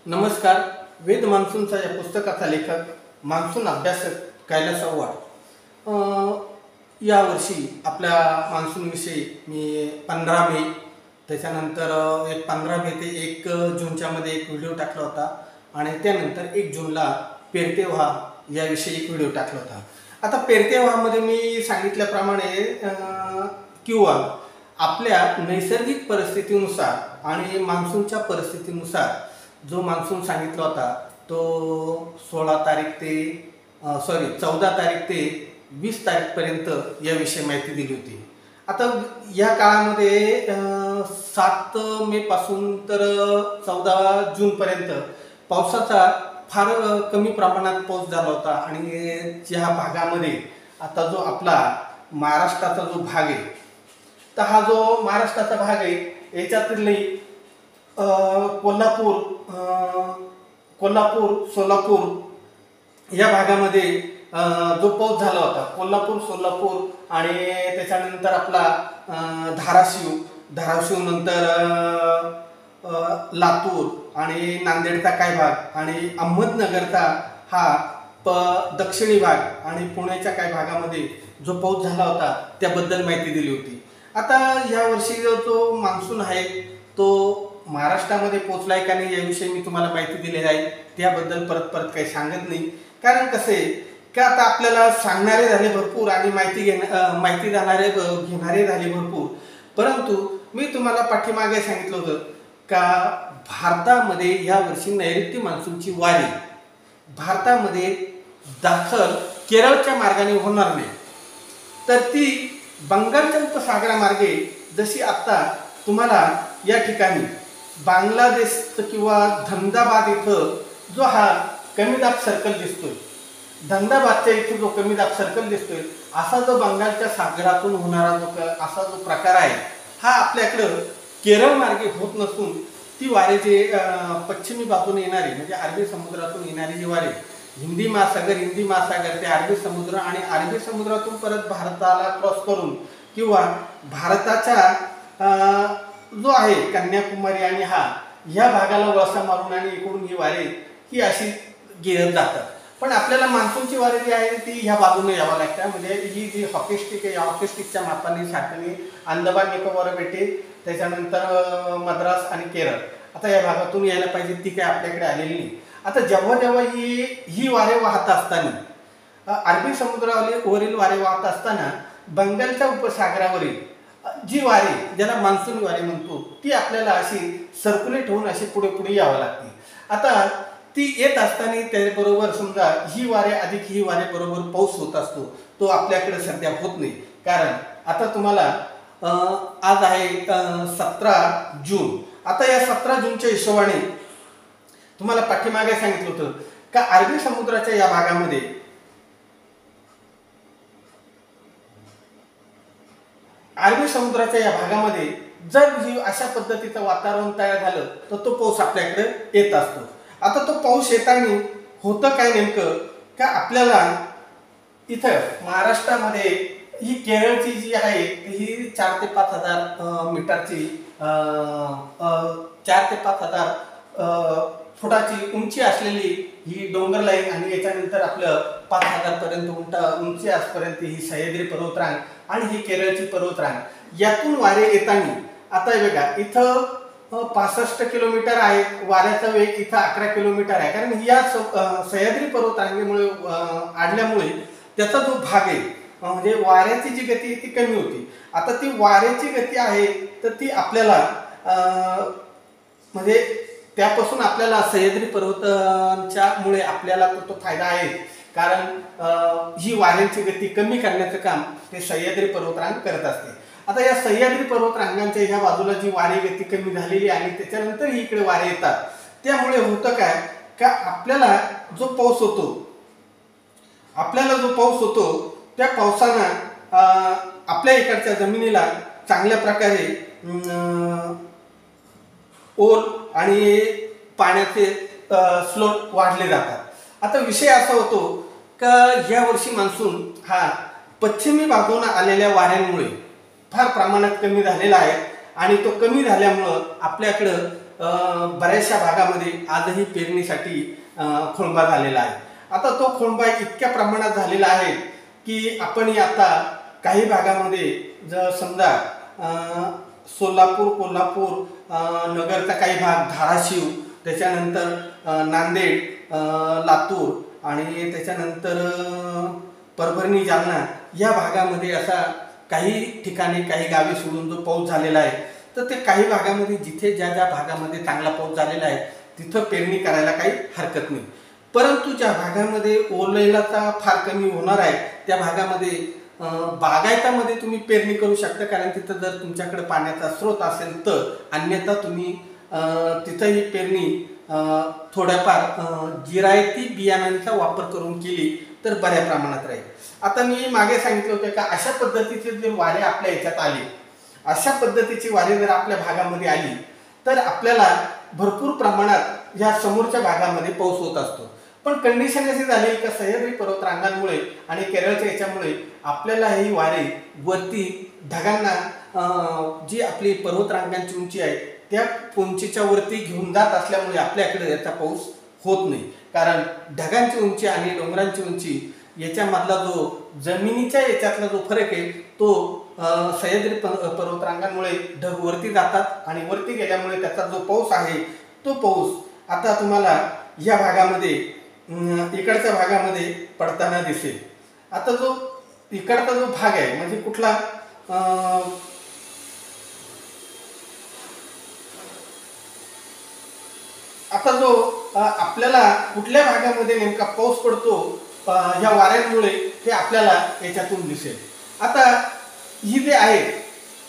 नमस्कार. वेद मान्सूनचा या पुस्तकाचा लेखक मान्सून अभ्यासक कैलास आव्हाड यावर्षी आपल्या मान्सूनविषयी मी 15 मे त्याच्यानंतर एक 15 मे ते 1 जूनच्या मध्ये एक व्हिडिओ टाकला होता आणि त्यानंतर 1 जूनला पेरते व्हा याविषयी एक व्हिडिओ टाकला होता. आता पेरते व्हामध्ये मी सांगितल्याप्रमाणे किंवा आपल्या नैसर्गिक परिस्थितीनुसार आणि मान्सूनच्या परिस्थितीनुसार जो मान्सून सांगितला होता तो 14 तारीख ते 14 तारीख ते 20 तारीखपर्यंत याविषयी माहिती दिली होती. आता या काळामध्ये 7 मे पासून तर 14 जूनपर्यंत पावसाचा फार कमी प्रमाणात पाऊस झाला होता आणि ज्या भागामध्ये आता जो आपला महाराष्ट्राचा जो भाग आहे तर हा जो महाराष्ट्राचा भाग आहे याच्यातली कोल्हापूर सोलापूर या भागामध्ये जो पाऊस झाला होता कोल्हापूर सोलापूर आणि त्याच्यानंतर आपला धाराशिव नंतर लातूर आणि नांदेडचा काही भाग आणि अहमदनगरचा हा दक्षिणी भाग आणि पुण्याच्या काही भागामध्ये जो पाऊस झाला होता त्याबद्दल माहिती दिली होती. आता यावर्षी जो मान्सून आहे तो महाराष्ट्रामध्ये पोहोचलाय का नाही याविषयी मी तुम्हाला माहिती दिलेली आहे. त्याबद्दल परत काही सांगत नाही, कारण कसं आहे की आता आपल्याला सांगणारे झाले भरपूर आणि माहिती घेणारे झाले भरपूर, परंतु मी तुम्हाला पाठीमागे सांगितलं होतं का भारतामध्ये यावर्षी नैऋत्य मान्सूनची वारी भारतामध्ये दाखल केरळच्या मार्गाने होणार नाही, तर ती बंगालच्या उपसागरामार्गे जशी आता तुम्हाला या ठिकाणी बांगलादेश किंवा धंदाबाद इथं जो हा कमी दाब सर्कल दिसतोय, धंदाबादच्या इथं जो कमी दाब सर्कल दिसतोय असा जो बंगालच्या सागरातून होणारा असा जो प्रकार आहे हा आपल्याकडं केरळ मार्गे होत नसून ती वारे जे पश्चिमी बाजूने येणारी म्हणजे अरबी समुद्रातून येणारी जी वारे हिंदी महासागर ते अरबी समुद्र आणि अरबी समुद्रातून परत भारताला क्रॉस करून किंवा भारताच्या जो आहे कन्याकुमारी आणि ह्या भागाला वळसा मारून आणि इकडून ही वारे ही अशी गिरत जातात. पण आपल्याला मान्सूनची वारे जी आहे ती ह्या बाजूने यावं लागतं, म्हणजे ही जी हॉकी स्टिक आहे या हॉकी स्टिकच्या मापाने साठवणी अंदमान निकोबार बेटे त्याच्यानंतर मद्रास आणि केरळ आता या भागातून यायला पाहिजे, ती काय आपल्याकडे आलेली नाही. आता जेव्हा ही वारे वाहत असताना अरबी समुद्रावरील वारे वाहत असताना बंगालच्या उपसागरावरील जी वारे ज्याला मान्सून वारे म्हणतो ती आपल्याला अशी सर्क्युलेट होऊन अशी पुढे यावं लागते. आता ती येत असताना त्याबरोबर समजा ही वारे बरोबर पाऊस होत असतो, तो आपल्याकडे सध्या होत नाही. कारण आता तुम्हाला आज आहे 17 जून. आता या 17 जूनच्या हिशोबाने तुम्हाला पाठीमागे सांगितलं होतं का अरबी समुद्राच्या या भागामध्ये जर ही अशा पद्धतीचं वातावरण तयार झालं तर तो पाऊस आपल्याकडे येत असतो. आता तो पाऊस येताना होतं काय नेमकं का आपल्याला इथं महाराष्ट्रामध्ये ही केरळची जी आहे ही 4 ते 5 हजार मीटरची 4 ते 5 हजार फुटाची उंची असलेली ही डोंगर लाईन आणि याच्यानंतर आपलं 5000 पर्यंत उंची आसपर्यंत ही सह्याद्री पर्वतरांग आणि ही केरळची पर्वतरांग यातून वारे येताना आता बघा इथं 65 किलोमीटर आहे वाऱ्याचा वेग, इथं 11 किलोमीटर आहे. कारण या सह्याद्री पर्वतरांगेमुळे आडल्यामुळे त्याचा जो भाग आहे म्हणजे वाऱ्याची जी गती ती कमी होती. आता ती वाऱ्याची गती आहे तर ती आपल्याला म्हणजे त्यापासून आपल्याला सह्याद्री पर्वतांच्या मुळे आपल्याला तो फायदा आहे, कारण ही वाऱ्यांची गती कमी करण्याचं काम ते सह्याद्री पर्वतरांग करत असते. आता या सह्याद्री पर्वतरांगांच्या ह्या बाजूला जी वारे गती कमी झालेली आणि त्याच्यानंतर इकडे वारे येतात, त्यामुळे होतं काय का आपल्याला जो पाऊस होतो त्या पावसानं आपल्या इकडच्या जमिनीला चांगल्या प्रकारे ओल आणि पाण्याचे स्लोट वाढले जातात. आता विषय असा होतो का या वर्षी मान्सून हा पश्चिमी बाजूने आलेल्या वाऱ्यांमुळे फार प्रमाणात कमी झालेला आहे आणि तो कमी झाल्यामुळं आपल्याकडं बऱ्याचशा भागामध्ये आजही पेरणीसाठी खोळंबा झालेला आहे. आता तो खोळंबा इतक्या प्रमाणात झालेला आहे की आपण आता काही भागामध्ये जर समजा सोलापूर, कोल्हापूर, नगरचा काही भाग, धाराशिव, त्याच्यानंतर नांदेड, लातूर आणि त्याच्यानंतर परभणी, जालना या भागामध्ये असा काही ठिकाणी काही गावी सोडून जो पाऊस झालेला आहे. तर ते काही भागामध्ये जिथे ज्या ज्या भागामध्ये चांगला पाऊस झालेला आहे तिथं पेरणी करायला काही हरकत नाही. परंतु ज्या भागामध्ये ओलाचा फार कमी होणार आहे त्या भागामध्ये बागायतामध्ये तुम्ही पेरणी करू शकता, कारण तिथं जर तुमच्याकडे पाण्याचा स्रोत असेल तर. अन्यथा तुम्ही तिथंही पेरणी थोड्याफार जिरायती बियाणांचा वापर करून केली तर बऱ्या प्रमाणात राहील. आता मी मागे सांगितलं होतं का अशा पद्धतीचे जे वारे आपल्या याच्यात आले, अशा पद्धतीची वारे जर आपल्या भागामध्ये आली तर आपल्याला भरपूर प्रमाणात ह्या समोरच्या भागामध्ये पाऊस होत असतो. पण कंडिशन अशी झाली का सह्याद्री पर्वतरांगांमुळे आणि केरळच्या याच्यामुळे आपल्याला ही वारे वरती ढगांना जी आपली पर्वतरांगांची उंची आहे त्या उंचीच्या वरती घेऊन जात असल्यामुळे आपल्याकडे याचा पाऊस होत नाही. कारण ढगांची उंची आणि डोंगरांची उंची याच्यामधला जो जमिनीच्या याच्यातला जो फरक आहे तो सह्याद्री पर्वतरांगांमुळे ढग वरती जातात आणि वरती गेल्यामुळे त्याचा जो पाऊस आहे तो पाऊस आता तुम्हाला या भागामध्ये इकडच्या भागामध्ये पडताना दिसेल. आता जो इकडचा जो भाग आहे म्हणजे कुठला आता जो आपल्याला कुठल्या भागामध्ये नेमका पाऊस पडतो या वाऱ्यांमुळे ते आपल्याला याच्यातून दिसेल. आता ही जे आहे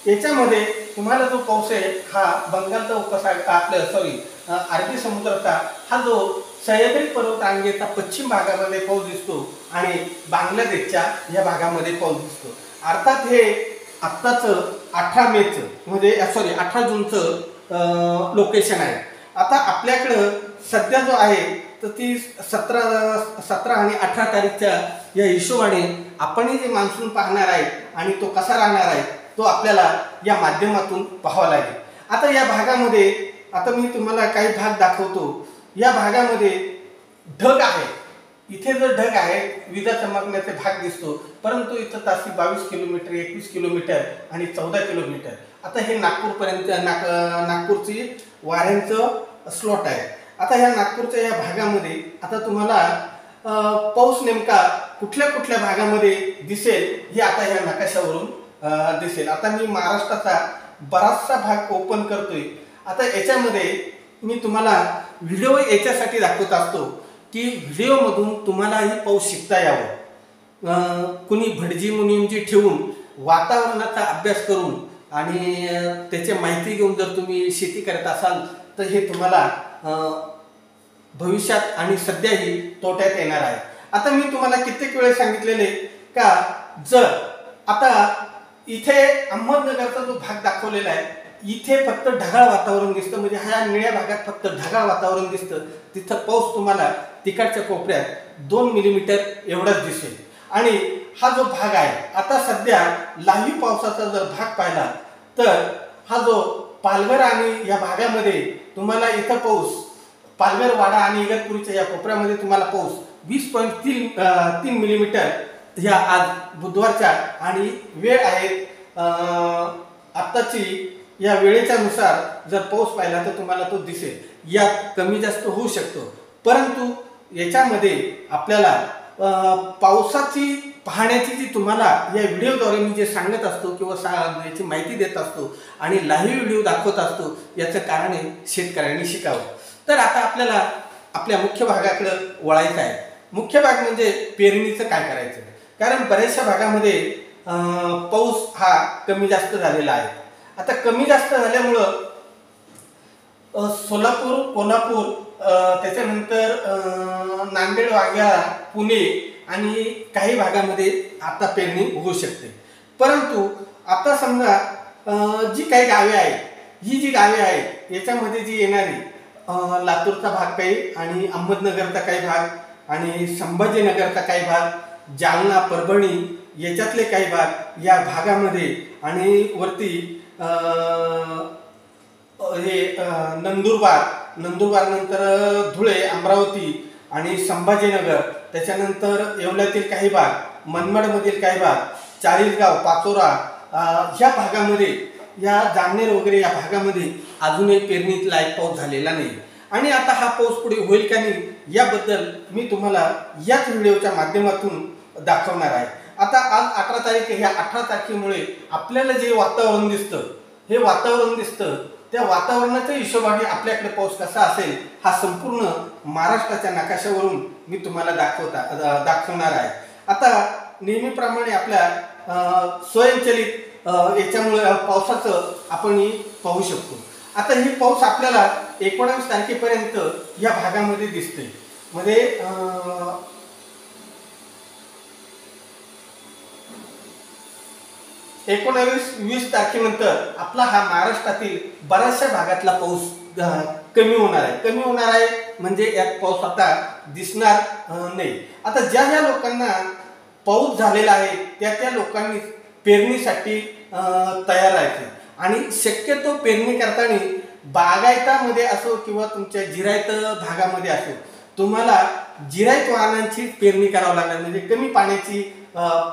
याच्यामध्ये तुम्हाला जो पाऊस आहे हा बंगालचा उपसागर आपल्या अरबी समुद्राचा हा जो सह्याद्री पर्वतरांगेचा पश्चिम भागामध्ये पाऊस दिसतो आणि बांगलादेशच्या या भागामध्ये पाऊस दिसतो. अर्थात हे आत्ताच 18 मेचं म्हणजे 18 जूनचं लोकेशन आहे. आता आपल्याकडं सध्या जो आहे तर ती 17 आणि 18 तारीखच्या या हिशोबाने आपण जे मान्सून पाहणार आहे आणि तो कसा राहणार आहे तो आपल्याला या माध्यमातून पाहावा लागेल. आता या भागामध्ये आता मी तुम्हाला काही भाग दाखवतो. या भागामध्ये ढग आहे, इथे जर ढग आहे विजा चमकण्याचे भाग दिसतो, परंतु इथं तासी 22 किलोमीटर, 21 किलोमीटर आणि 14 किलोमीटर. आता हे नागपूरपर्यंत नागपूरची वाऱ्यांचं स्लॉट आहे. आता ह्या नागपूरच्या या भागामध्ये आता तुम्हाला पाऊस नेमका कुठल्या कुठल्या भागामध्ये दिसेल हे आता ह्या नकाशावरून दिसेल. आता मी महाराष्ट्राचा बराचसा भाग ओपन करतोय. आता याच्यामध्ये मी तुम्हाला व्हिडिओ याच्यासाठी दाखवत असतो की व्हिडिओमधून तुम्हालाही पाऊस शिकता यावं. कुणी भटजी मुनीमजी ठेवून वातावरणाचा अभ्यास करून आणि त्याची माहिती घेऊन जर तुम्ही शेती करत असाल तर हे तुम्हाला भविष्यात आणि सध्याही तोट्यात येणार आहे. आता मी तुम्हाला कित्येक वेळा सांगितलेले का जर आता इथे अहमदनगरचा जो भाग दाखवलेला आहे इथे फक्त ढगाळ वातावरण दिसतं, म्हणजे ह्या निळ्या भागात फक्त ढगाळ वातावरण दिसतं. तिथं पाऊस तुम्हाला तिकडच्या कोपऱ्यात 2 मिलीमीटर एवढाच दिसेल. आणि हा जो भाग आहे आता सध्या लाईव्ह पावसाचा जर भाग पाहिला तर हा जो पालघर आणि या भागामध्ये तुम्हाला इथं पाऊस पालघर, वाडा आणि इगतपुरीच्या या कोपऱ्यामध्ये तुम्हाला पाऊस 20.3 मिलीमीटर ह्या आज बुधवारच्या आणि वेळ आहे आत्ताची या वेळेच्या नुसार जर पाऊस पाहिला तर तुम्हाला तो दिसेल. यात कमी जास्त होऊ शकतो, परंतु याच्यामध्ये आपल्याला पावसाची पाहण्याची जी तुम्हाला या व्हिडिओद्वारे मी जे सांगत असतो किंवा याची माहिती देत असतो आणि लाईव्ह व्हिडिओ दाखवत असतो याचं कारण आहे शेतकऱ्यांनी शिकावं. तर आता आपल्याला आपल्या मुख्य भागाकडे वळायचं आहे. मुख्य भाग म्हणजे पेरणीचं काय करायचं, कारण बऱ्याचशा भागामध्ये पाऊस हा कमी जास्त झालेला आहे. आता कमी जास्त झाल्यामुळं सोलापूर, कोल्हापूर, त्याच्यानंतर नांदेड, वाघा, पुणे आणि काही भागामध्ये आता पेरणी होऊ शकते. परंतु आता समजा जी काही गावे आहेत, ही जी गावे आहेत याच्यामध्ये जी येणारी लातूरचा भाग काही आणि अहमदनगरचा काही भाग आणि संभाजीनगरचा काही भाग, जालना, परभणी याच्यातले काही भाग या भागामध्ये आणि वरती हे नंदुरबार नंतर धुळे, अमरावती आणि संभाजीनगर, त्याच्यानंतर येवल्यातील काही भाग, मनमाडमधील काही भाग, चाळीसगाव, पाचोरा ह्या भागामध्ये, या जामनेर वगैरे या भागामध्ये अजूनही पेरणीत लायक पाऊस झालेला नाही. आणि आता हा पाऊस पुढे होईल का नाही याबद्दल मी तुम्हाला याच व्हिडिओच्या माध्यमातून दाखवणार आहे. आता आज 18 तारीख आहे. ह्या 18 तारखेमुळे आपल्याला जे वातावरण दिसतं त्या वातावरणाच्या हिशोबाने आपल्याकडे पाऊस कसा असेल हा संपूर्ण महाराष्ट्राच्या नकाशावरून मी तुम्हाला दाखवणार आहे. आता नेहमीप्रमाणे आपल्या स्वयंचलित याच्यामुळे पावसाचं आपण पाहू शकतो. आता ही पाऊस आपल्याला 19 तारखेपर्यंत या भागामध्ये दिसते. मध्ये 19-20 तारखेनंतर आपला हा महाराष्ट्रातील बऱ्याचशा भागातला पाऊस कमी होणार आहे म्हणजे यात पाऊस आता दिसणार नाही. आता ज्या लोकांना पाऊस झालेला आहे त्या लोकांनी पेरणीसाठी तयार राहायचे. आणि शक्यतो पेरणी करताना बागायतामध्ये असो किंवा तुमच्या जिरायत भागामध्ये असो, तुम्हाला जिरायत वाहनांची पेरणी करावं लागणार, म्हणजे कमी पाण्याची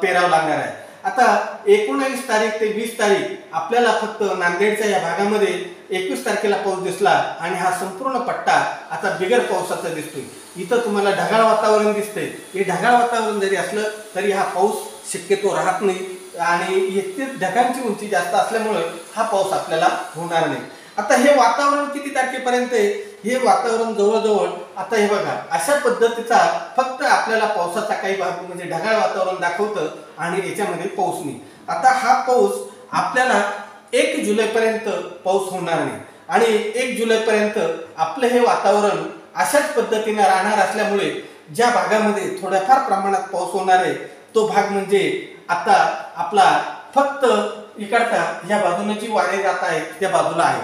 पेरावं लागणार आहे. आता 19 तारीख ते 20 तारीख आपल्याला फक्त नांदेडच्या या भागामध्ये 21 तारखेला पाऊस दिसला आणि हा संपूर्ण पट्टा आता बिगर पावसाचा दिसतोय. इथं तुम्हाला ढगाळ वातावरण दिसतंय. हे ढगाळ वातावरण जरी असलं तरी हा पाऊस शक्यतो राहत नाही आणि इथे ढगांची उंची जास्त असल्यामुळे हा पाऊस आपल्याला होणार नाही. आता हे वातावरण किती तारखेपर्यंत आहे? हे वातावरण जवळजवळ आता हे बघा अशा पद्धतीचा फक्त आपल्याला पावसाचा काही भाग म्हणजे ढगाळ वातावरण दाखवतं आणि याच्यामध्ये पाऊस नाही. आता हा पाऊस आपल्याला 1 जुलैपर्यंत पाऊस होणार नाही आणि 1 जुलैपर्यंत आपलं हे वातावरण अशाच पद्धतीने राहणार असल्यामुळे ज्या भागामध्ये थोड्याफार प्रमाणात पाऊस होणार आहे तो भाग म्हणजे आता आपला फक्त इकडचा ह्या बाजूने जी वारे जात आहे त्या बाजूला आहे.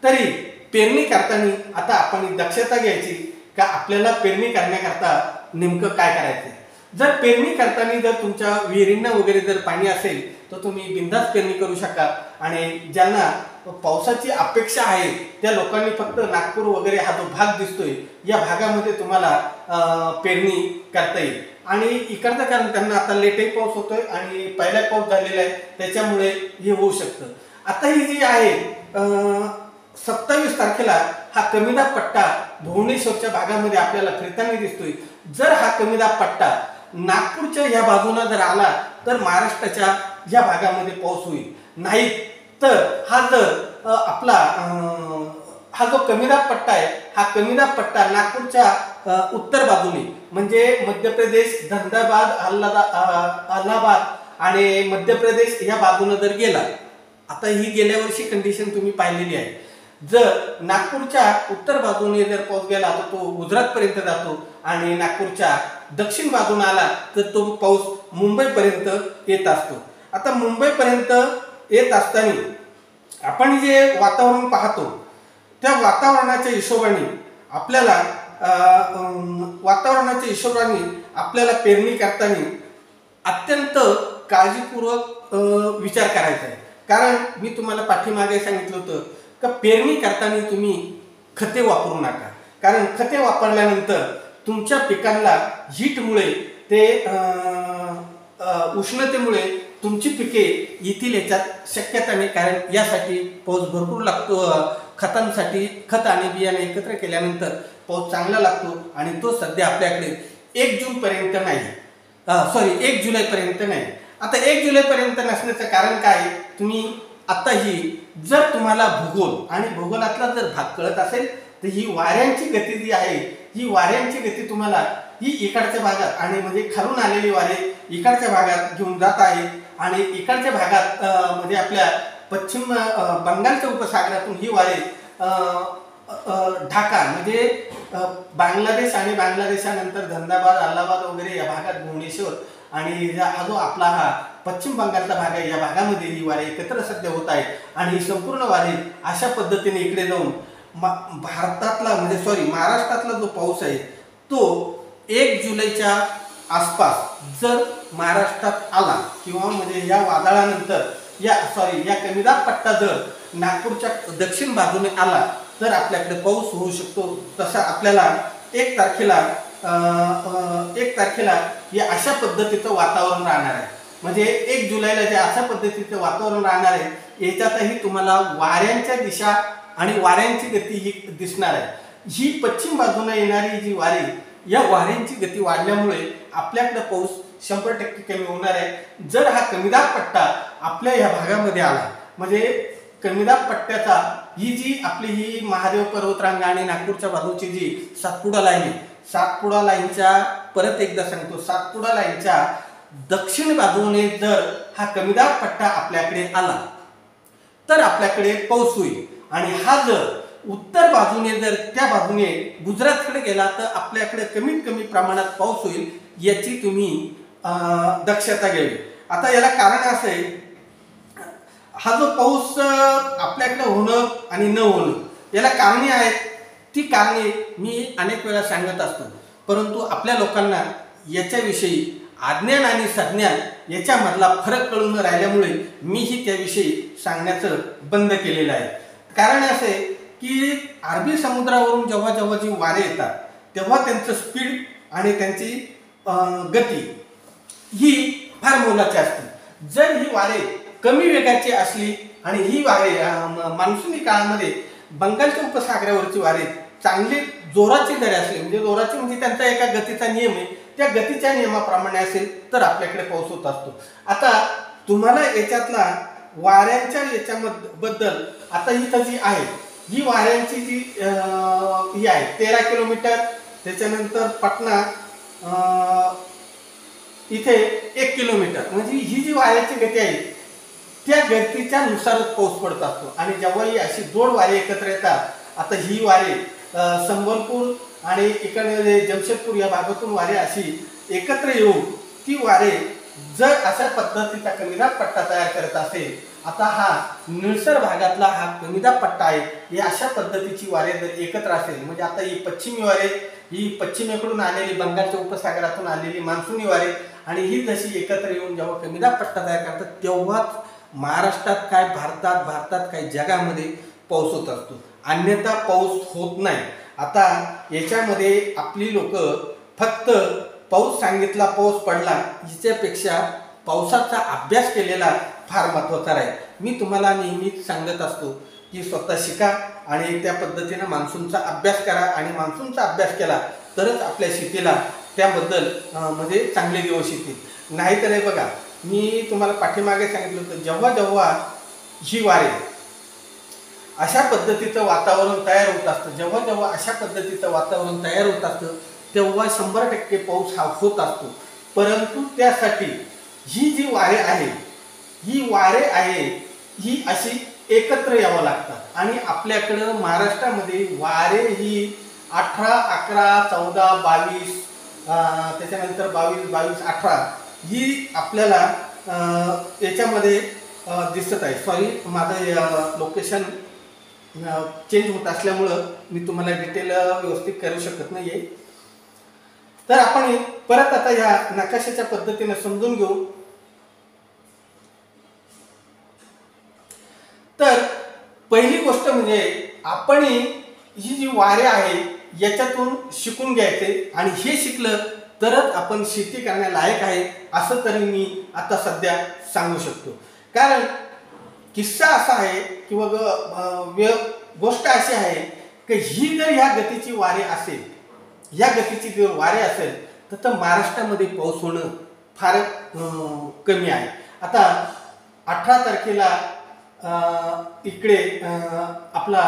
तरी पेरणी करताना आता आपण दक्षता घ्यायची का आपल्याला पेरणी करण्याकरता नेमकं काय करायचं. जर पेरणी करताना जर तुमच्या विहिरींना वगैरे जर पाणी असेल तर तुम्ही बिनधास्त पेरणी करू शका. आणि ज्यांना पावसाची अपेक्षा आहे त्या लोकांनी फक्त नागपूर वगैरे हा जो भाग दिसतोय या भागामध्ये तुम्हाला पेरणी करता येईल. आणि इकडचं कारण त्यांना आता लेटही पाऊस होतोय आणि पहिला पाऊस झालेला आहे त्याच्यामुळे हे होऊ शकतं. आता ही जी आहे 27 तारखेला हा कमी दाब पट्टा भुवनेश्वरच्या भागामध्ये आपल्याला फिरताना दिसतोय. जर हा कमी दाब पट्टा नागपूरच्या ह्या बाजूला जर आला तर महाराष्ट्राच्या ह्या भागामध्ये पाऊस होईल. नाही तर हा जो कमी दाब पट्टा आहे हा कमी दाब पट्टा नागपूरच्या उत्तर बाजूने म्हणजे मध्य प्रदेश, धनबाद, अलाहाबाद आणि मध्य प्रदेश या बाजूने जर गेला. आता ही गेल्या वर्षी कंडिशन तुम्ही पाहिलेली आहे. जर नागपूरच्या उत्तर बाजूने जर पाऊस गेला तर तो गुजरात पर्यंत जातो आणि नागपूरच्या दक्षिण बाजूने आला तर तो पाऊस मुंबईपर्यंत येत असतो. आता मुंबईपर्यंत येत असताना आपण जे वातावरण पाहतो त्या वातावरणाच्या हिशोबाने आपल्याला पेरणी करताना अत्यंत काळजीपूर्वक विचार करायचा आहे. कारण मी तुम्हाला पाठीमागे सांगितलं होतं का पेरणी करताना तुम्ही खते वापरू नका. कारण खते वापरल्यानंतर तुमच्या पिकांना हीटमुळे ते उष्णतेमुळे तुमची पिके येतील याच्यात शक्यता नाही. कारण यासाठी पाऊस भरपूर लागतो. खतांसाठी खत आणि बियाणे एकत्र केल्यानंतर पाऊस चांगला लागतो आणि तो सध्या आपल्याकडे 1 जुलैपर्यंत नाही. आता 1 जुलैपर्यंत नसण्याचं कारण काय? तुम्ही आताही जर तुम्हाला भूगोल आणि भूगोलातला जर भाग कळत असेल तर ही वाऱ्यांची गती जी आहे ही वाऱ्यांची गती तुम्हाला ही इकडच्या भागात आणि म्हणजे खालून आलेली वारे इकडच्या भागात घेऊन जात आहे आणि इकडच्या भागात म्हणजे आपल्या पश्चिम बंगालच्या उपसागरातून ही वारे ढाका म्हणजे बांगलादेश आणि बांगलादेशानंतर धनबाद, अलाहाबाद वगैरे या भागात भुवनेश्वर आणि हा जो आपला हा पश्चिम बंगालचा भाग आहे या भागामध्ये ही वारे एकत्र सध्या होत आहे. आणि ही संपूर्ण वारे अशा पद्धतीने इकडे जाऊन महाराष्ट्रातला जो पाऊस आहे तो 1 जुलैच्या आसपास जर महाराष्ट्रात आला किंवा म्हणजे या वादळानंतर या कमी दाब पट्टा जर नागपूरच्या दक्षिण बाजूने आला तर आपल्याकडे पाऊस होऊ शकतो। तसा आपल्याला 1 तारखेला या अशा पद्धतीचं वातावरण राहणार आहे। म्हणजे 1 जुलैला जे अशा पद्धतीचं वातावरण राहणार आहे याच्यातही तुम्हाला वाऱ्यांच्या दिशा आणि वाऱ्यांची गती ही दिसणार आहे। ही पश्चिम बाजूने येणारी जी वारी, या वाऱ्यांची गती वाढल्यामुळे आपल्याकडे पाऊस 100% कमी होणार आहे। जर हा कमी दाब पट्टा आपल्या या भागामध्ये आला, म्हणजे कमी दाब पट्ट्याचा ही जी आपली ही महादेव पर्वतरांगा आणि नागपूरच्या बाजूची जी सातपुडा लाईन आहे, सातपुडा लाईनच्या परत एकदा सांगतो, सातपुडा लाईनच्या दक्षिण बाजूने जर हा कमी दाब पट्टा आपल्याकडे आला तर आपल्याकडे पाऊस होईल। आणि हा जर उत्तर बाजूने जर त्या बाजूने गुजरातकडे गेला तर आपल्याकडे कमीत कमी प्रमाणात पाऊस होईल, याची तुम्ही दक्षता घ्यावी। आता याला कारण असं आहे, हा जो पाऊस आपल्याकडे होणं आणि न होणं याला कारणे आहेत। ती कारणे मी अनेक वेळा सांगत असतो, परंतु आपल्या लोकांना याच्याविषयी अज्ञान आणि सज्ञान याच्यामधला फरक कळून राहिल्यामुळे मीही त्याविषयी सांगण्याचं बंद केलेलं आहे। कारण असं आहे की अरबी समुद्रावरून जेव्हा जेव्हा जी वारे येतात तेव्हा त्यांचं स्पीड आणि त्यांची गती ही फार मोलाची असते। जर ही वारे कमी वेगाची असली आणि ही वारे मान्सूनी काळामध्ये बंगालच्या उपसागरावरची वारे चांगली जोराची जरी असली, म्हणजे जोराची म्हणजे त्यांचा एका गतीचा नियम आहे, त्या गतीच्या नियमाप्रमाणे असेल तर आपल्याकडे पाऊस होत असतो। आता तुम्हाला याच्यातला वाऱ्यांच्या याच्याबद्दल आता इथं जी आहे ही वाऱ्यांची जी ही आहे 13 किलोमीटर, त्याच्यानंतर पटना इथे 1 किलोमीटर, म्हणजे ही जी वाऱ्याची गती आहे त्या गतीच्या नुसारच पाऊस पडत असतो। आणि जेव्हा ही अशी जोड वारे एकत्र येतात, आता ही वारे संबलपूर आणि इकडे जमशेदपूर या भागातून वारे अशी एकत्र येऊन ती वारे जर अशा पद्धतीचा कमी दाब पट्टा तयार करत असेल, आता हा निळसर भागातला हा कमी दाब पट्टा आहे, ही अशा पद्धतीची वारे जर एकत्र असेल, म्हणजे आता ही पश्चिमी वारे, ही पश्चिमेकडून आलेली बंगालच्या उपसागरातून आलेली मान्सूनी वारे आणि ही जशी एकत्र येऊन जेव्हा कमी दाब पट्टा तयार करतात तेव्हाच महाराष्ट्रात काय भारतात काय जगामध्ये पाऊस होत असतो, अन्यथा पाऊस होत नाही। आता याच्यामध्ये आपली लोक फक्त पाऊस सांगितला, पाऊस पडला, याच्यापेक्षा पावसाचा अभ्यास केलेला फार महत्त्वाचा आहे। मी तुम्हाला नेहमीच सांगत असतो की स्वतः शिका आणि त्या पद्धतीने मान्सूनचा अभ्यास करा, आणि मान्सूनचा अभ्यास केला तरच आपल्या शेतीला त्याबद्दल म्हणजे चांगले दिवस येतील। नाहीतर हे बघा, मी तुम्हाला पाठीमागे सांगितलं होतं, जेव्हा जेव्हा ही वारे अशा पद्धतीचं वातावरण तयार होत असतं, जेव्हा जेव्हा अशा पद्धतीचं वातावरण तयार होत असतं तेव्हा 100% पाऊस हा होत असतो। परंतु त्यासाठी ही जी वारे आहे, ही वारे आहे ही अशी एकत्र यावं लागतात। आणि आपल्याकडं महाराष्ट्रामध्ये वारे ही 18, 11, 14, 22 त्याच्यानंतर 22, 22, 18 ही आपल्याला याच्यामध्ये दिसत आहे। सॉरी, माझं लोकेशन चेंज होत असल्यामुळं मी तुम्हाला डिटेल व्यवस्थित करू शकत नाही आहे। तर आपण परत आता या नकाशाच्या पद्धतीने समजून घेऊ। तर पहिली गोष्ट म्हणजे आपण ही जी वारे आहे याच्यातून शिकून घ्यायचे, आणि हे शिकलं तरच आपण शेती करण्यालायक आहे असं तरी मी आता सध्या सांगू शकतो। कारण किस्सा असा आहे किंवा गोष्ट अशी आहे की ही जर ह्या गतीची वारे असेल, या गतीची जर वारे असेल तर महाराष्ट्रामध्ये पाऊस होणं फार कमी आहे। आता 18 तारखेला इकडे आपला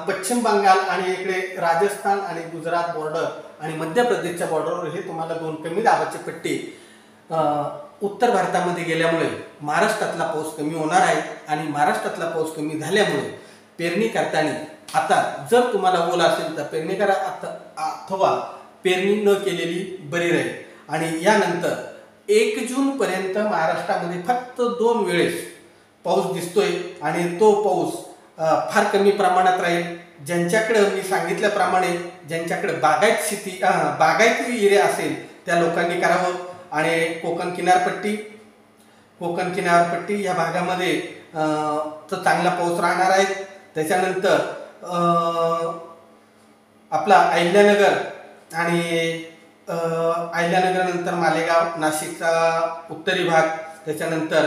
पश्चिम बंगाल आणि इकडे राजस्थान आणि गुजरात बॉर्डर आणि मध्य प्रदेशच्या बॉर्डरवर हे तुम्हाला 2 कमी दाबाचे पट्टे उत्तर भारतामध्ये गेल्यामुळे महाराष्ट्रातला पाऊस कमी होणार आहे। आणि महाराष्ट्रातला पाऊस कमी झाल्यामुळे पेरणी करताना आता जर तुम्हाला ओल असेल तर पेरणी करा, अथवा पेरणी न केलेली बरी राहील। आणि यानंतर 1 जून पर्यंत महाराष्ट्रामध्ये फक्त 2 वेळेस पाऊस दिसतोय, आणि तो पाऊस फार कमी प्रमाणात राहील। ज्यांच्याकडे मी सांगितल्याप्रमाणे ज्यांच्याकडे बागायती एरिया असेल त्या लोकांनी करावं। आणि कोकण किनारपट्टी, कोकण किनारपट्टी या भागामध्ये तर चांगला पाऊस राहणार आहे. त्याच्यानंतर आपला अहिल्यानगर आणि अहिल्यानगरनंतर मालेगाव, नाशिकचा उत्तरी भाग, त्याच्यानंतर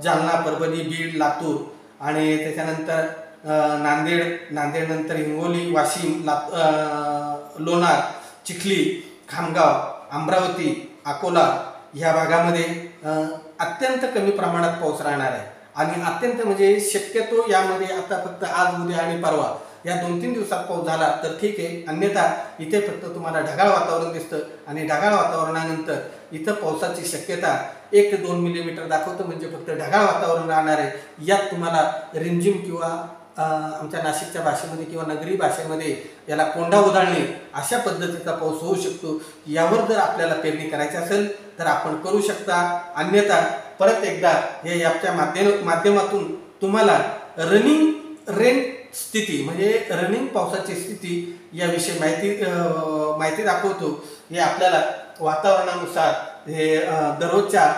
जालना, परभणी, बीड, लातूर आणि त्याच्यानंतर नांदेडनंतर हिंगोली, वाशिम, लोणार, चिखली, खामगाव, अमरावती, अकोला ह्या भागामध्ये अत्यंत कमी प्रमाणात पाऊस राहणार आहे. आणि अत्यंत म्हणजे शक्यतो यामध्ये आता फक्त आज, उद्या आणि परवा या 2-3 दिवसात पाऊस झाला तर ठीक आहे. अन्यथा इथे फक्त तुम्हाला ढगाळ वातावरण दिसतं आणि ढगाळ वातावरणानंतर इथं पावसाची शक्यता 1 ते 2 मिलीमीटर दाखवतं, म्हणजे फक्त ढगाळ वातावरण राहणार आहे. यात तुम्हाला रिमझिम किंवा आमच्या नाशिकच्या भाषेमध्ये किंवा नगरी भाषेमध्ये याला कोंडा उधळणे अशा पद्धतीचा पाऊस होऊ शकतो. यावर जर आपल्याला पेरणी करायची असेल तर आपण करू शकता. अन्यथा परत एकदा हे ॲपच्या माध्यमातून तुम्हाला रनिंग रेन स्थिती म्हणजे रनिंग पावसाची स्थिती याविषयी माहिती दाखवतो. हे आपल्याला वातावरणानुसार हे दररोजच्या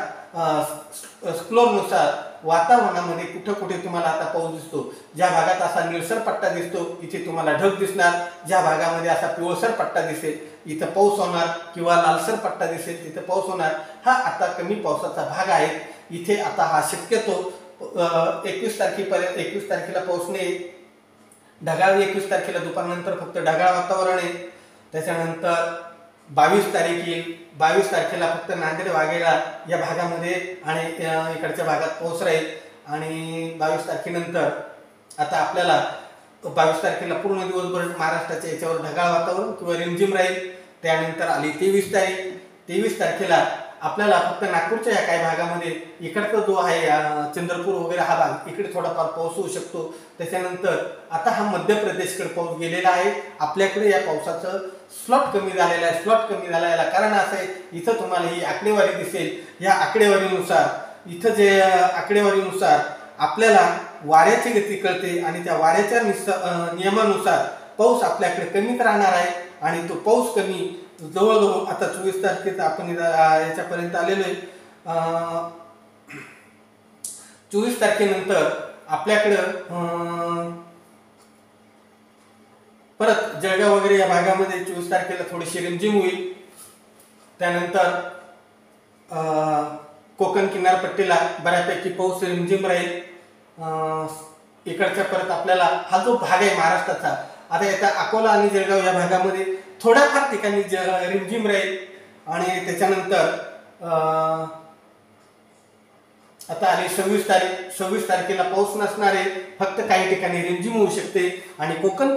स्क्लोरनुसार वातावरणामध्ये कुठे कुठे तुम्हाला आता पाऊस दिसतो. ज्या भागात असा निळसर पट्टा दिसतो इथे तुम्हाला ढग दिसणार. ज्या भागामध्ये असा पिवळसर पट्टा दिसेल इथं पाऊस होणार किंवा लालसर पट्टा दिसेल तिथं पाऊस होणार. हा आता कमी पावसाचा भाग आहे. इथे आता हा शक्यतो 21 तारखेला पाऊस नाही. ढगाळ 21 तारखेला दुपारनंतर फक्त ढगाळ वातावरण आहे. त्याच्यानंतर 22 तारीख येईल. 22 तारखेला फक्त नांदेड, वाघेला या भागामध्ये आणि इकडच्या भागात पाऊस राहील. आणि 22 तारखेनंतर आता आपल्याला 22 तारखेला पूर्ण दिवसभर महाराष्ट्राच्या याच्यावर ढगाळ वातावरण किंवा रिमझिम राहील. त्यानंतर आली 23 तारीख. 23 तारखेला आपल्याला फक्त नागपूरच्या या काही भागामध्ये इकडचा जो आहे चंद्रपूर वगैरे हा भाग इकडे थोडाफार पाऊस होऊ शकतो. त्याच्यानंतर आता हा मध्य प्रदेशकडे पाऊस गेलेला आहे. आपल्याकडे या पावसाचं स्लॉट कमी झालेला आहे. स्लॉट कमी झाला कारण असं आहे इथं तुम्हाला ही आकडेवारी दिसेल. या आकडेवारीनुसार इथं जे आकडेवारीनुसार आपल्याला वाऱ्याची गती कळते आणि त्या वाऱ्याच्या नियमानुसार पाऊस आपल्याकडे कमीच राहणार आहे. आणि तो पाऊस कमी जवळजवळ आता 24 तारखेचा आपण याच्यापर्यंत आलेलो आहे. 24 तारखेनंतर आपल्याकडं परत जळगाव वगैरे या भागामध्ये 24 तारखेला थोडीशी रिमझिम होईल. त्यानंतर कोकण किनारपट्टीला बऱ्यापैकी पाऊस रिमझिम राहील. इकडच्या परत आपल्याला हा जो भाग आहे महाराष्ट्राचा आता याचा अकोला आणि जळगाव या भागामध्ये थोड्याफार ठिकाणी रिमझिम राहील. आणि त्याच्यानंतर आता आली 26 तारखेला पाऊस नसणार आहे. फक्त काही ठिकाणी रिमझिम होऊ शकते. आणि कोकण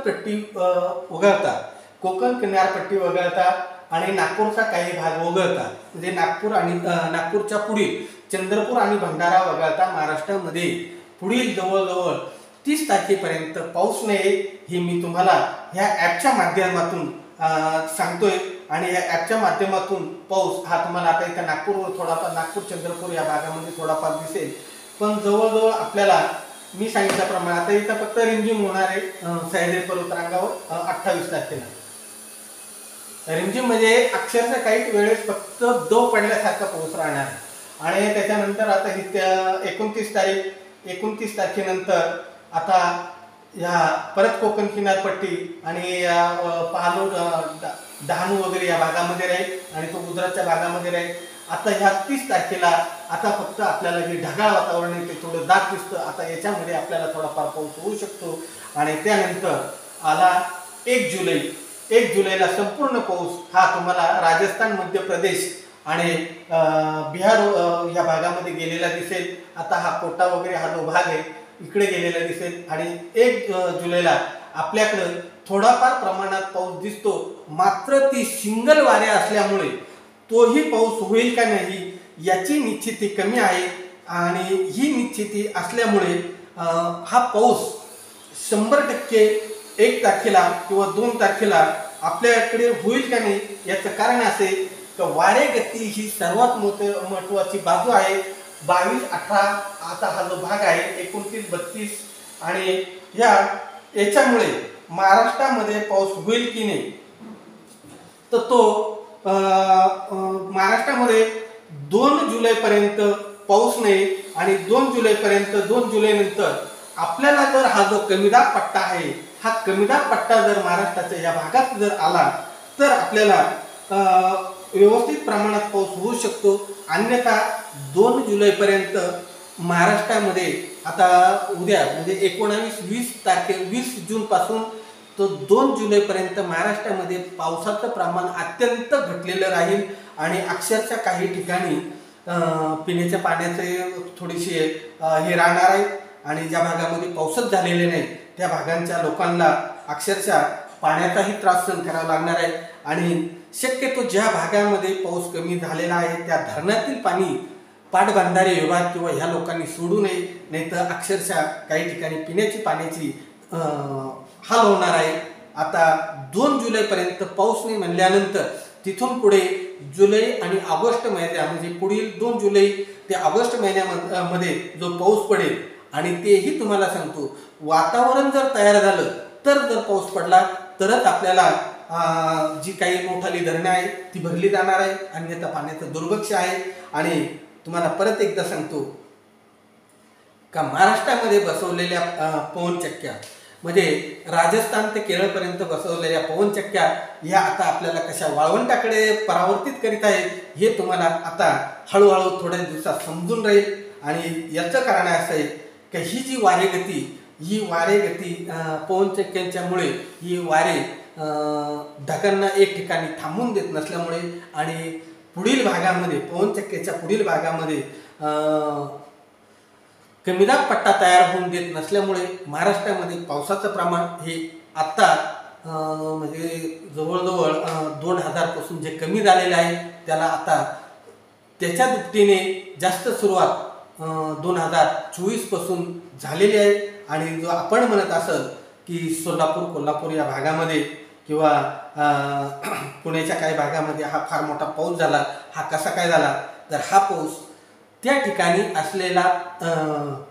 किनारपट्टी वगळता आणि नागपूरचा काही भाग वगळता म्हणजे नागपूर आणि नागपूरच्या पुढील चंद्रपूर आणि भंडारा वगळता महाराष्ट्रामध्ये पुढील जवळजवळ 30 तारखेपर्यंत पाऊस नाही. हे मी तुम्हाला ह्या ॲपच्या माध्यमातून सांगतोय. आणि या ॲपच्या माध्यमातून पाऊस हा तुम्हाला आता इथं नागपूरवर थोडाफार नागपूर, चंद्रपूर या भागामध्ये थोडाफार दिसेल. पण जवळजवळ आपल्याला मी सांगितल्याप्रमाणे आता इथं फक्त रिमझिम होणार आहे. सह्याद्री पर्वतरांगावर 28 तारखेला रिमझिम म्हणजे अक्षरशः काही वेळेस फक्त दव पडल्यासारखा पाऊस राहणार आहे. आणि त्याच्यानंतर आता ही 29 तारखेनंतर आता या परत कोकण किनारपट्टी आणि पाहलो, डहाणू वगैरे या भागामध्ये राहील आणि तो गुजरातच्या भागामध्ये राहील. आता ह्या 30 तारखेला आता फक्त आपल्याला जे ढगाळ वातावरण आहे ते थोडं दाट दिसतं. आता याच्यामध्ये आपल्याला थोडाफार पाऊस होऊ शकतो. आणि त्यानंतर आला 1 जुलैला संपूर्ण पाऊस हा तुम्हाला राजस्थान, मध्य प्रदेश आणि बिहार या भागामध्ये गेलेला दिसेल. आता हा कोटा वगैरे हा जो भाग आहे इकडे गेलेला दिसेल. आणि 1 जुलैला आपल्याकडं थोडाफार प्रमाणात पाऊस दिसतो. मात्र ती सिंगल वाऱ्या असल्यामुळे तोही पाऊस होईल का नाही याची निश्चिती कमी आहे. आणि ही निश्चिती असल्यामुळे हा पाऊस 100% 1 तारखेला किंवा 2 तारखेला आपल्याकडे होईल का नाही याचं कारण असे की वारे गती ही सर्वात महत्त्वाची बाजू आहे. 22-18 आता हा जो भाग आहे 29-32 आणि याच्यामुळे महाराष्ट्रामध्ये पाऊस होईल की नाही तर तो महाराष्ट्रामध्ये 2 जुलैपर्यंत पाऊस नाही आणि 2 जुलैपर्यंत 2 जुलैनंतर आपल्याला जर हा जो कमी दाब पट्टा आहे, हा कमी दाब पट्टा जर महाराष्ट्राच्या या भागात जर आला तर आपल्याला व्यवस्थित प्रमाणात पाऊस होऊ शकतो. अन्यथा 2 जुलैपर्यंत महाराष्ट्रामध्ये आता उद्या म्हणजे 20 जून पासून तो 2 जुलैपर्यंत महाराष्ट्रामध्ये पावसाचं प्रमाण अत्यंत घटलेलं राहील आणि अक्षरशः काही ठिकाणी पिण्याच्या पाण्याचे थोडीशी हे राहणार आहे आणि ज्या भागामध्ये पाऊसच झालेले नाही त्या भागांच्या लोकांना अक्षरशः पाण्याचाही त्रास सहन करावा लागणार आहे. आणि शक्यतो ज्या भागामध्ये पाऊस कमी झालेला आहे त्या धरणातील पाणी पाटबंधारे विभाग किंवा ह्या लोकांनी सोडू नये, नाहीतर अक्षरशः काही ठिकाणी पिण्याची पाण्याची हाल होणार आहे. आता 2 जुलैपर्यंत पाऊस नाही म्हणल्यानंतर तिथून पुढे जुलै आणि ऑगस्ट महिन्या म्हणजे पुढील 2 जुलै ते ऑगस्ट महिन्यामध्ये जो पाऊस पडेल आणि तेही तुम्हाला सांगतो वातावरण जर तयार झालं तर जर पाऊस पडला तरच आपल्याला जी काही मोठाली धरणे आहे ती भरली जाणार आहे, अन्यथा पाण्याचं दुर्भिक्ष आहे. आणि तुम्हाला परत एकदा सांगतो का महाराष्ट्रामध्ये बसवलेल्या पवनचक्क्या म्हणजे राजस्थान ते केरळपर्यंत बसवलेल्या पवनचक्क्या ह्या आता आपल्याला कशा वाळवंटाकडे परावर्तित करीत आहेत हे तुम्हाला आता हळूहळू थोड्या दिवसात समजून राहील. आणि याचं कारण असं आहे की ही जी वारे गती पवनचक्क्यांच्यामुळे ही वारे ढगांना एक ठिकाणी थांबून देत नसल्यामुळे आणि पुढील भागामध्ये पवनचक्क्याच्या पुढील भागामध्ये कमी दाब पट्टा तयार होऊन देत नसल्यामुळे महाराष्ट्रामध्ये पावसाचं प्रमाण हे आत्ता म्हणजे जवळजवळ 2000 पासून जे कमी झालेलं आहे त्याला आता त्याच्या दुपटीने जास्त सुरुवात 2024 पासून झालेली आहे. आणि जो आपण म्हणत असेल की सोलापूर कोल्हापूर या भागामध्ये किंवा पुण्याच्या काही भागामध्ये हा फार मोठा पाऊस झाला, हा कसा काय झाला तर हा पाऊस त्या ठिकाणी असलेला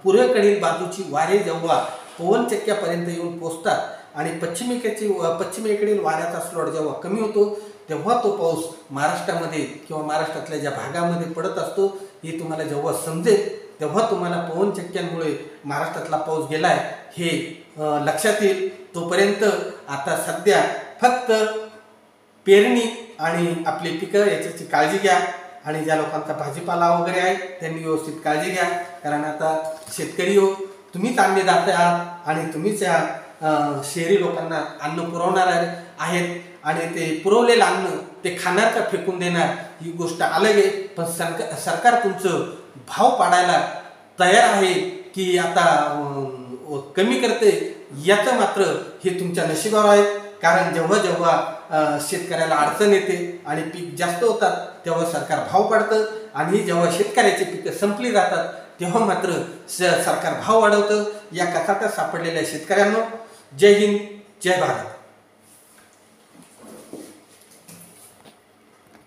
पूर्वेकडील बाजूची वारे जेव्हा पवनचक्क्यापर्यंत येऊन पोचतात आणि पश्चिमेकडील वाऱ्याचा स्लॉट जेव्हा कमी होतो तेव्हा तो पाऊस महाराष्ट्रामध्ये किंवा महाराष्ट्रातल्या ज्या भागामध्ये पडत असतो हे तुम्हाला जेव्हा समजेल तेव्हा तुम्हाला पवनचक्क्यांमुळे महाराष्ट्रातला पाऊस गेलाय हे लक्षात येईल. तोपर्यंत आता सध्या फक्त पेरणी आणि आपली पिकं याच्याची काळजी घ्या आणि ज्या लोकांचा भाजीपाला वगैरे आहे त्यांनी व्यवस्थित काळजी घ्या. कारण आता शेतकरी हो तुम्हीच अन्नदाते आहात आणि तुम्हीच या शहरी लोकांना अन्न पुरवणार आहेत आणि ते पुरवलेलं अन्न ते खाणार का फेकून देणार ही गोष्ट अलग आहे. पण सरकार तुमचं भाव पाडायला तयार आहे की आता कमी करते याचं मात्र हे तुमच्या नशिबावर आहे. कारण जेव्हा शेतकऱ्याला अडचण येते आणि पीक जास्त होतात तेव्हा सरकार भाव पाडतं आणि जेव्हा शेतकऱ्याची पिकं संपली जातात तेव्हा मात्र सरकार भाव वाढवतं. या कचाट्यात सापडलेल्या शेतकऱ्यांना जय हिंद जय भारत.